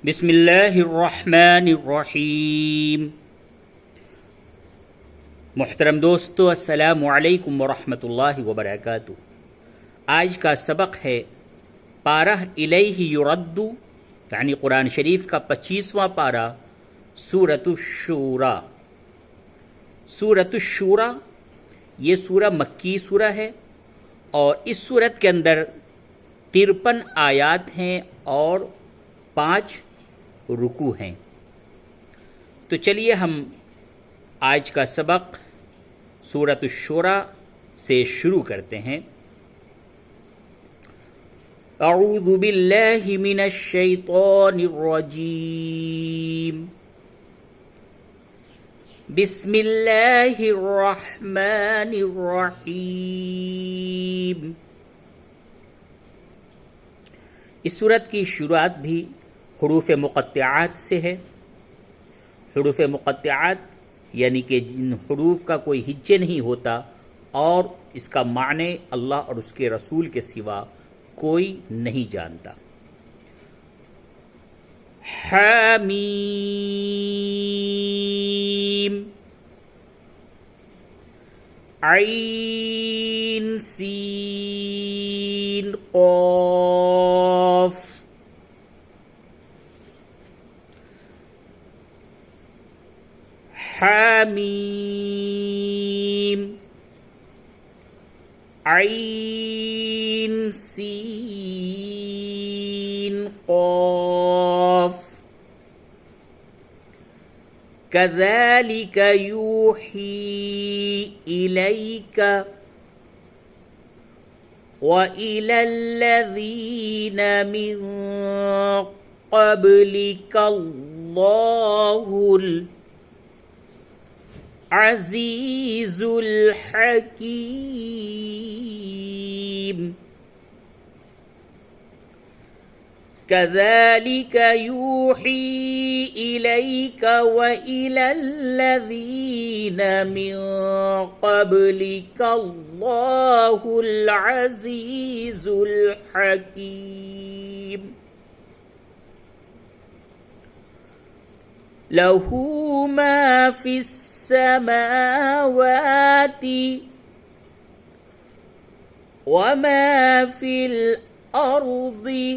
बिस्मिल्लाहिर्रहमानिर्रहीम। मुहतरम दोस्तों, अस्सलामु अलैकुम वरहमतुल्लाहि वबरकातुहू। आज का सबक है पारह इलैहि युरद्दु, यानी कुरान शरीफ का 25वां पारा, सूरतुश्शूरा। सूरतुश्शूरा ये सूरा मक्की सूरा है और इस सूरत के अंदर 53 आयात हैं और 5 रुकू हैं। तो चलिए हम आज का सबक सूरतुश्शूरा से शुरू करते हैं। अऊज़ु बिल्लाहि मिनश शैतानिर रजीम। बिस्मिल्लाहिर रहमानिर रहीम। इस सूरत की शुरुआत भी हुरूफ मुक़त्तिआत से है। हुरूफ मुक़त्तिआत यानी कि जिन हुरूफ का कोई हिज्जे नहीं होता और इसका माने अल्लाह और उसके रसूल के सिवा कोई नहीं जानता। हामीम, ऐन सीन क़ाफ। हामीम, ऐन सीन क़ाफ। कज़ालिक यूही इलैका व इलल्लज़ीन मिन क़ब्लिका अल्लाहुल अज़ीज़ुल हकीम। कज़ालिक यूही इलैका व इलल्लज़ीन मिन क़ब्लिका अल्लाहुल अज़ीज़ुल हकीम। लहू मा फिस समावाति व मा फिल अर्ज़ि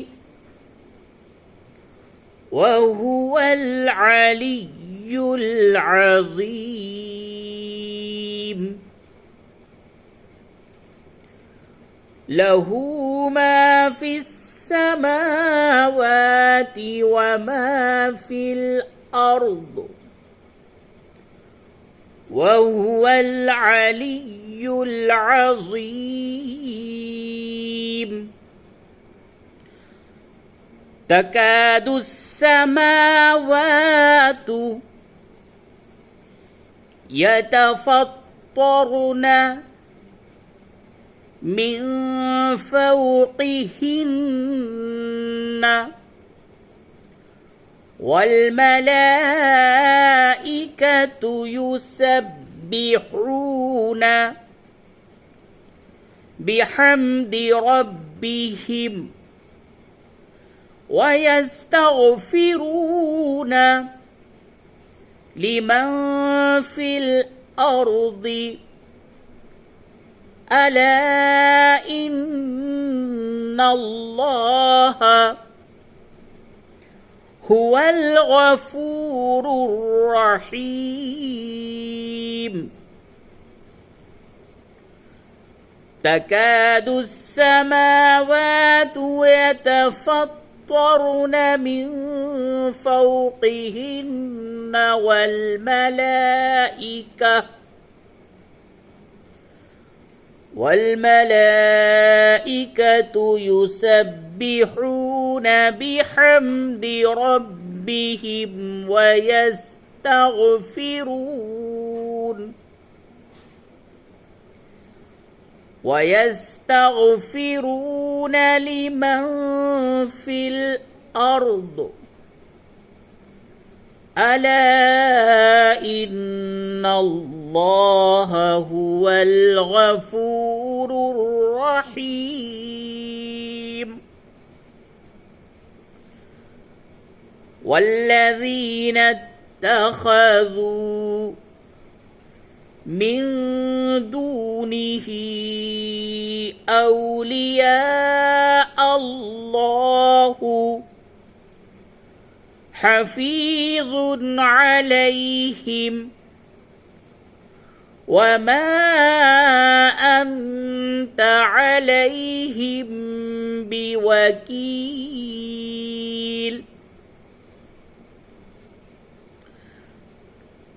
व हुवल अलिय्युल अज़ीम। लहू मा फिस समावाति व मा फिल अर्ज़ वहुवल अलिय्युल अज़ीम। तकादुस्समावातु यतफ़त्तरन मिन फ़ौक़िहिन्न वल्मलाइकतु युसब्बिहून बिहम्दि रब्बिहिम वयस्तग़फिरून लिमन फिल अर्दि अला इन्नल्लाह हुवल गफूरुर रहीम। तकादुस्समावातु यतफ़त्तरन मिन फ़ौक़िहिन्न वल्मलाइकतु युसब्बिहून बिहम्दि रब्बिहिम वयस्तग़फिरून लिमन फिल अर्द अला इन्नल्लाह हुवल गफूरुर रहीम। والذين اتخذوا من دونه أولياء الله حفيظ عليهم وما أنت عليهم بوكيل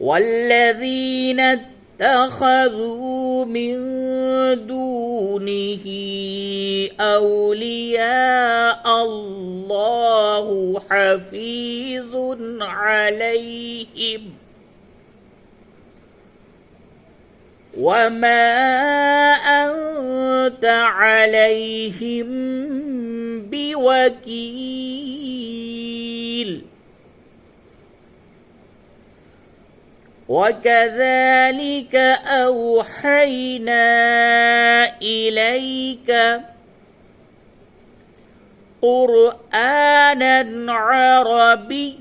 والذين اتخذوا من دونه أولياء الله حفيظ عليهم وما أنت عليهم بوكيل وكذلك أوحينا إليك قرآنا عربيا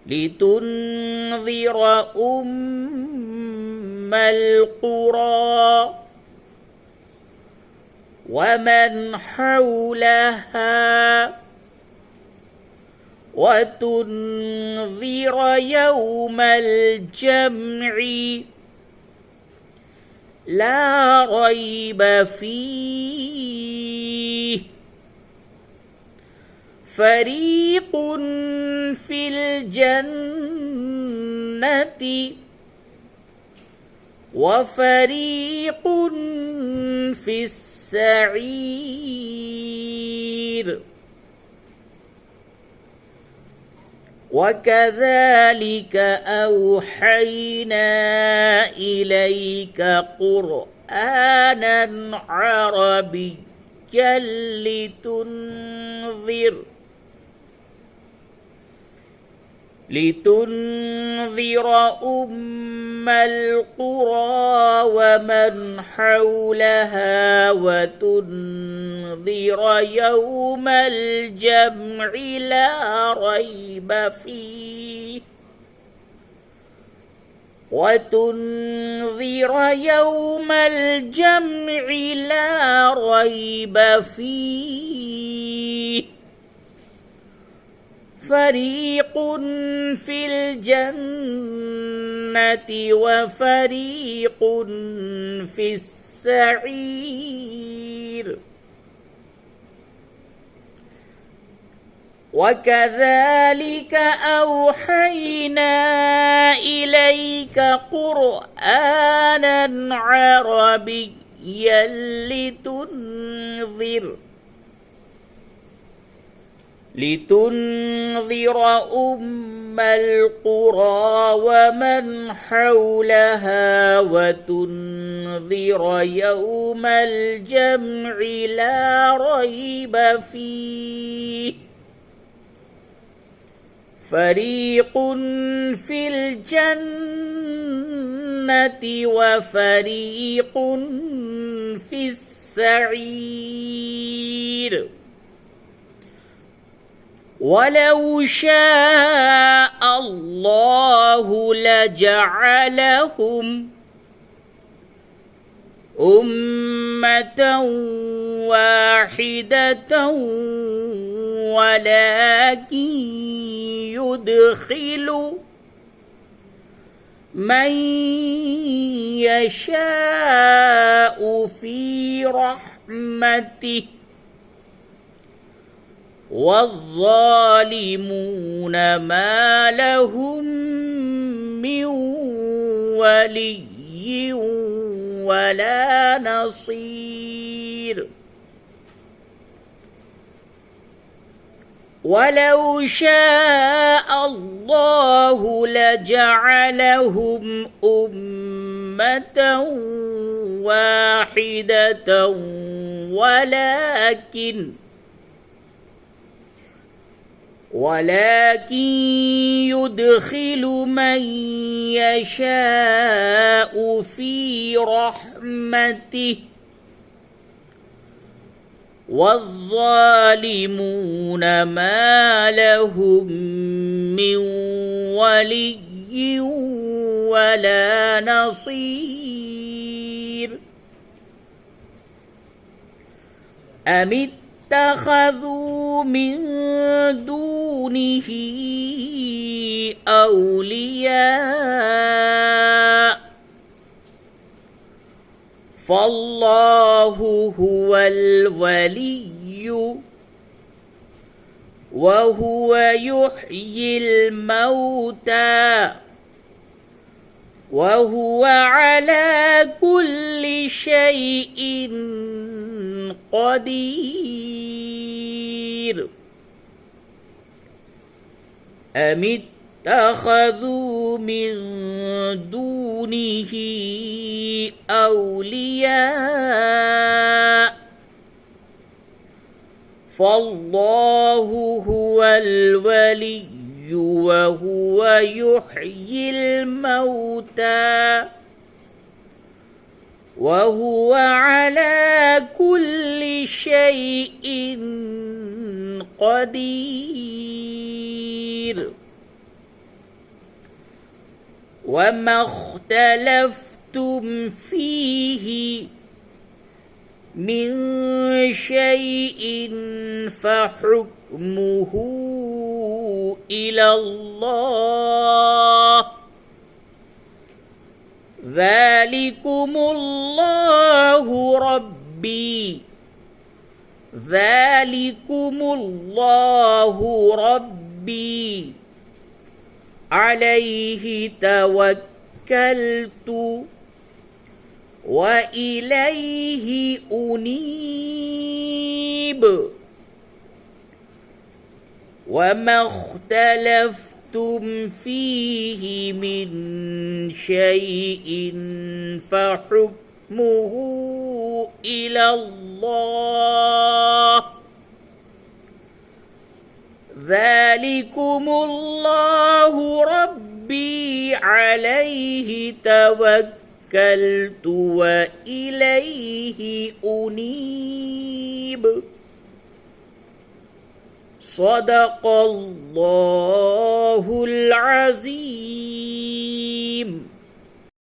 لتنذر أم القرى ومن حولها وتنذر يوم الجمع لا ريب فيه فريق في الجنة وفريق في السعير وكذلك أوحينا إليك قرآنا عربيا لتنذر أم القرى ومن حولها وتنذر يوم الجمع لا ريب فيه وتنذر يوم الجمع لا ريب فيه فريق في الجنة وفريق في السعير وكذلك أوحينا إليك قرآنا عربيا لتنذر أم القرى ومن حولها وتنذر يوم الجمع لا ريب فيه فريق في الجنة وفريق في السعير ولو شاء الله لجعلهم أمة واحدة ولكن يدخل من يشاء في رحمته والظالمون ما لهم من ولي ولا نصير ولو شاء الله لجعلهم أمة واحدة ولكن يدخل من يشاء في رحمته والظالمون ما لهم من ولي ولا نصير. أم اتخذوا من دونه أولياء فالله هو الولي وهو يحيي الموتى وهو على كل شيء قدير. أم اتخذوا من دونه أولياء فالله هو الولي وهو يحيي الموتى وهو على كل شيء قدير. وما اختلفتم فيه من شيء فحكمه إلى الله. ذلكم الله ربي عليه توكلت وإليه أنيب. وما اختلفتم فيه من شيء فحكمه إلى الله. ذلكم الله ربي عليه توكلت وإليه أنيب. صدق الله العظيم.